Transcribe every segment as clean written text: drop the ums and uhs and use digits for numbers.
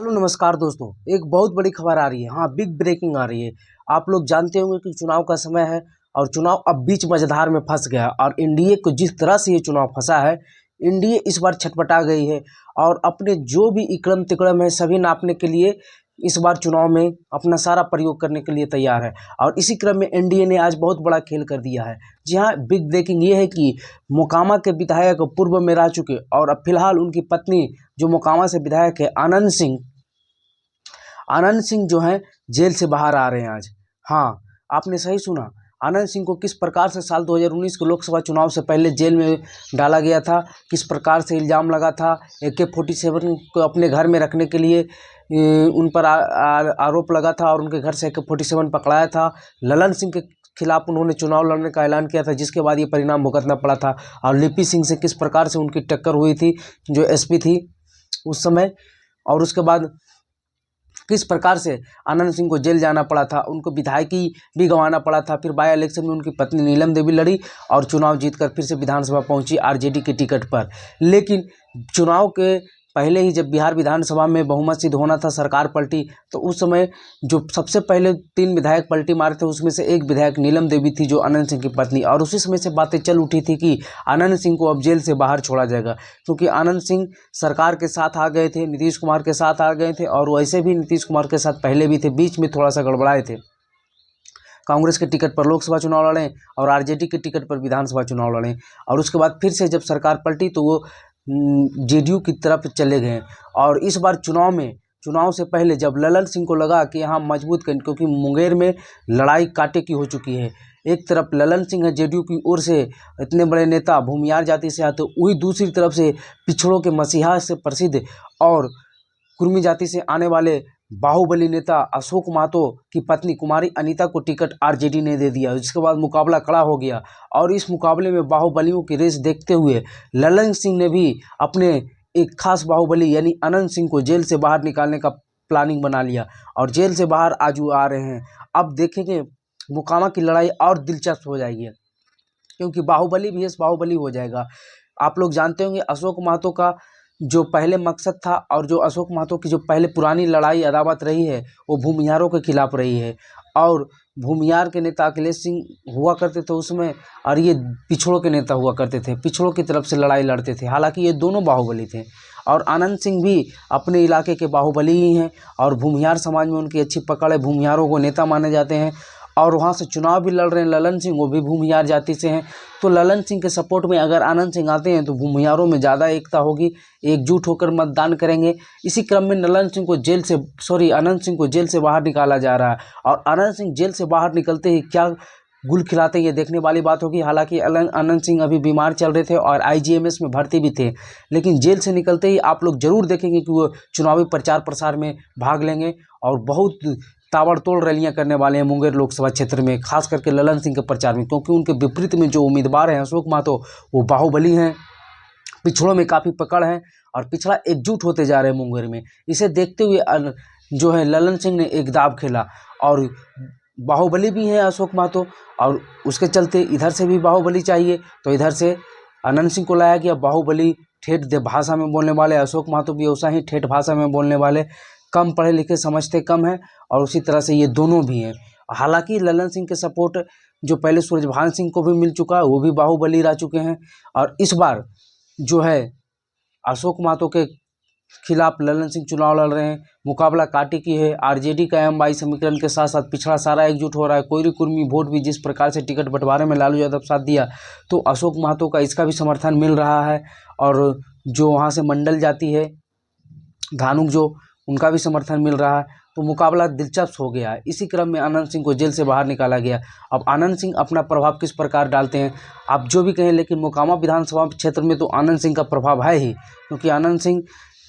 Hello नमस्कार दोस्तों। एक बहुत बड़ी खबर आ रही है। हाँ, बिग ब्रेकिंग आ रही है। आप लोग जानते होंगे कि चुनाव का समय है और चुनाव अब बीच मझधार में फंस गया और एनडीए को जिस तरह से ये चुनाव फंसा है, एनडीए इस बार छटपटा गई है और अपने जो भी इकड़म तिकड़म है सभी नापने के लिए इस बार चुनाव में अपना सारा प्रयोग करने के लिए तैयार है। और इसी क्रम में एनडीए ने आज बहुत बड़ा खेल कर दिया है। जी हाँ, बिग ब्रेकिंग ये है कि मोकामा के विधायक पूर्व में रह चुके और अब फिलहाल उनकी पत्नी जो मोकामा से विधायक है आनंद सिंह जो हैं जेल से बाहर आ रहे हैं आज। हाँ, आपने सही सुना। आनंद सिंह को किस प्रकार से साल 2019 के लोकसभा चुनाव से पहले जेल में डाला गया था, किस प्रकार से इल्ज़ाम लगा था, AK-47 को अपने घर में रखने के लिए उन पर आरोप लगा था और उनके घर से AK-47 पकड़ाया था। ललन सिंह के खिलाफ उन्होंने चुनाव लड़ने का ऐलान किया था, जिसके बाद ये परिणाम भुगतना पड़ा था। और लिपि सिंह से किस प्रकार से उनकी टक्कर हुई थी, जो SP थी उस समय, और उसके बाद किस प्रकार से आनंद सिंह को जेल जाना पड़ा था, उनको विधायकी भी गंवाना पड़ा था। फिर बाय इलेक्शन में उनकी पत्नी नीलम देवी लड़ी और चुनाव जीतकर फिर से विधानसभा पहुंची आरजेडी के टिकट पर। लेकिन चुनाव के पहले ही जब बिहार विधानसभा में बहुमत सिद्ध होना था, सरकार पलटी, तो उस समय जो सबसे पहले 3 विधायक पलटी मारे थे उसमें से एक विधायक नीलम देवी थी, जो आनंद सिंह की पत्नी। और उसी समय से बातें चल उठी थी कि आनंद सिंह को अब जेल से बाहर छोड़ा जाएगा, क्योंकि आनंद सिंह सरकार के साथ आ गए थे, नीतीश कुमार के साथ आ गए थे और वैसे भी नीतीश कुमार के साथ पहले भी थे, बीच में थोड़ा सा गड़बड़ाए थे। कांग्रेस के टिकट पर लोकसभा चुनाव लड़े और आरजेडी के टिकट पर विधानसभा चुनाव लड़े और उसके बाद फिर से जब सरकार पलटी तो वो जेडीयू की तरफ चले गए। और इस बार चुनाव से पहले जब ललन सिंह को लगा कि यहाँ मजबूत करें, क्योंकि मुंगेर में लड़ाई कांटे की हो चुकी है। एक तरफ ललन सिंह है जेडीयू की ओर से, इतने बड़े नेता भूमियार जाति से आते, वही दूसरी तरफ से पिछड़ों के मसीहा से प्रसिद्ध और कुर्मी जाति से आने वाले बाहुबली नेता अशोक महतो की पत्नी कुमारी अनीता को टिकट आरजेडी ने दे दिया, जिसके बाद मुकाबला कड़ा हो गया। और इस मुकाबले में बाहुबलियों की रेस देखते हुए ललन सिंह ने भी अपने एक खास बाहुबली यानी आनंद सिंह को जेल से बाहर निकालने का प्लानिंग बना लिया और जेल से बाहर आज वो आ रहे हैं। अब देखेंगे मुकामा की लड़ाई और दिलचस्प हो जाएगी, क्योंकि बाहुबली VS बाहुबली हो जाएगा। आप लोग जानते होंगे अशोक महतो का जो पहले मकसद था और जो अशोक महतो की जो पहले पुरानी लड़ाई अदावत रही है वो भूमिहारों के खिलाफ रही है। और भूमिहार के नेता अखिलेश सिंह हुआ करते थे उसमें, और ये पिछड़ों के नेता हुआ करते थे, पिछड़ों की तरफ से लड़ाई लड़ते थे। हालांकि ये दोनों बाहुबली थे और आनंद सिंह भी अपने इलाके के बाहुबली ही हैं और भूमिहार समाज में उनकी अच्छी पकड़ है, भूमिहारों को नेता माने जाते हैं और वहाँ से चुनाव भी लड़ रहे हैं ललन सिंह, वो भी भूमिहार जाति से हैं। तो ललन सिंह के सपोर्ट में अगर आनंद सिंह आते हैं तो भूमिहारों में ज़्यादा एकता होगी, एकजुट होकर मतदान करेंगे। इसी क्रम में आनंद सिंह को जेल से बाहर निकाला जा रहा है और आनंद सिंह जेल से बाहर निकलते ही क्या गुल खिलाते हैं ये देखने वाली बात होगी। हालांकि आनंद सिंह अभी बीमार चल रहे थे और IGMS में भर्ती भी थे, लेकिन जेल से निकलते ही आप लोग जरूर देखेंगे कि वो चुनावी प्रचार प्रसार में भाग लेंगे और बहुत ताबड़तोड़ रैलियां करने वाले हैं मुंगेर लोकसभा क्षेत्र में, खास करके ललन सिंह के प्रचार में, क्योंकि उनके विपरीत में जो उम्मीदवार हैं अशोक महतो वो बाहुबली हैं, पिछड़ों में काफ़ी पकड़ है और पिछड़ा एकजुट होते जा रहे हैं मुंगेर में। इसे देखते हुए जो है ललन सिंह ने एक दाव खेला और बाहुबली भी हैं अशोक महतो और उसके चलते इधर से भी बाहुबली चाहिए, तो इधर से आनंद सिंह को लाया गया। बाहुबली ठेठ भाषा में बोलने वाले, अशोक महतो भी वैसा ही ठेठ भाषा में बोलने वाले, कम पढ़े लिखे समझते कम हैं और उसी तरह से ये दोनों भी हैं। हालांकि ललन सिंह के सपोर्ट जो पहले सूरजभान सिंह को भी मिल चुका है, वो भी बाहुबली रह चुके हैं और इस बार जो है अशोक महतो के खिलाफ ललन सिंह चुनाव लड़ रहे हैं। मुकाबला कांटे की है। आरजेडी का M-22 समीकरण के साथ साथ पिछड़ा सारा एकजुट हो रहा है। कोयरी कुर्मी वोट भी जिस प्रकार से टिकट बंटवारे में लालू यादव साथ दिया, तो अशोक महतो का इसका भी समर्थन मिल रहा है और जो वहाँ से मंडल जाती है धानुक, जो उनका भी समर्थन मिल रहा है। तो मुकाबला दिलचस्प हो गया है। इसी क्रम में आनंद सिंह को जेल से बाहर निकाला गया। अब आनंद सिंह अपना प्रभाव किस प्रकार डालते हैं आप जो भी कहें, लेकिन मोकामा विधानसभा क्षेत्र में तो आनंद सिंह का प्रभाव है ही, क्योंकि आनंद सिंह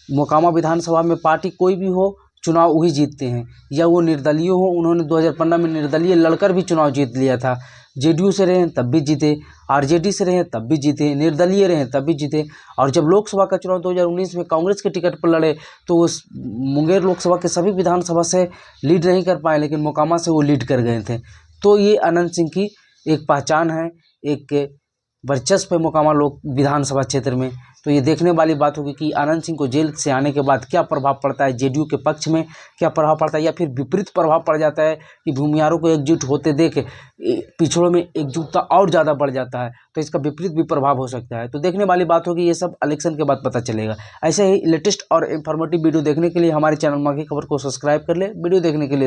मोकामा विधानसभा में पार्टी कोई भी हो चुनाव वही जीतते हैं, या वो निर्दलीय हो। उन्होंने 2015 में निर्दलीय लड़कर भी चुनाव जीत लिया था। जेडीयू से रहे तब भी जीते, आरजेडी से रहे तब भी जीते, निर्दलीय रहे तब भी जीते। और जब लोकसभा का चुनाव 2019 में कांग्रेस के टिकट पर लड़े तो उस मुंगेर लोकसभा के सभी विधानसभा से लीड नहीं कर पाए, लेकिन मोकामा से वो लीड कर गए थे। तो ये आनंद सिंह की एक पहचान है, एक वर्चस्व है मोकामा लोक विधानसभा क्षेत्र में। तो ये देखने वाली बात होगी कि आनंद सिंह को जेल से आने के बाद क्या प्रभाव पड़ता है, जेडीयू के पक्ष में क्या प्रभाव पड़ता है, या फिर विपरीत प्रभाव पड़ जाता है कि भूमिहारों को एकजुट होते देख पिछड़ों में एकजुटता और ज़्यादा बढ़ जाता है, तो इसका विपरीत भी प्रभाव हो सकता है। तो देखने वाली बात होगी, ये सब इलेक्शन के बाद पता चलेगा। ऐसे ही लेटेस्ट और इन्फॉर्मेटिव वीडियो देखने के लिए हमारे चैनल माँ की खबर को सब्सक्राइब कर ले। वीडियो देखने के लिए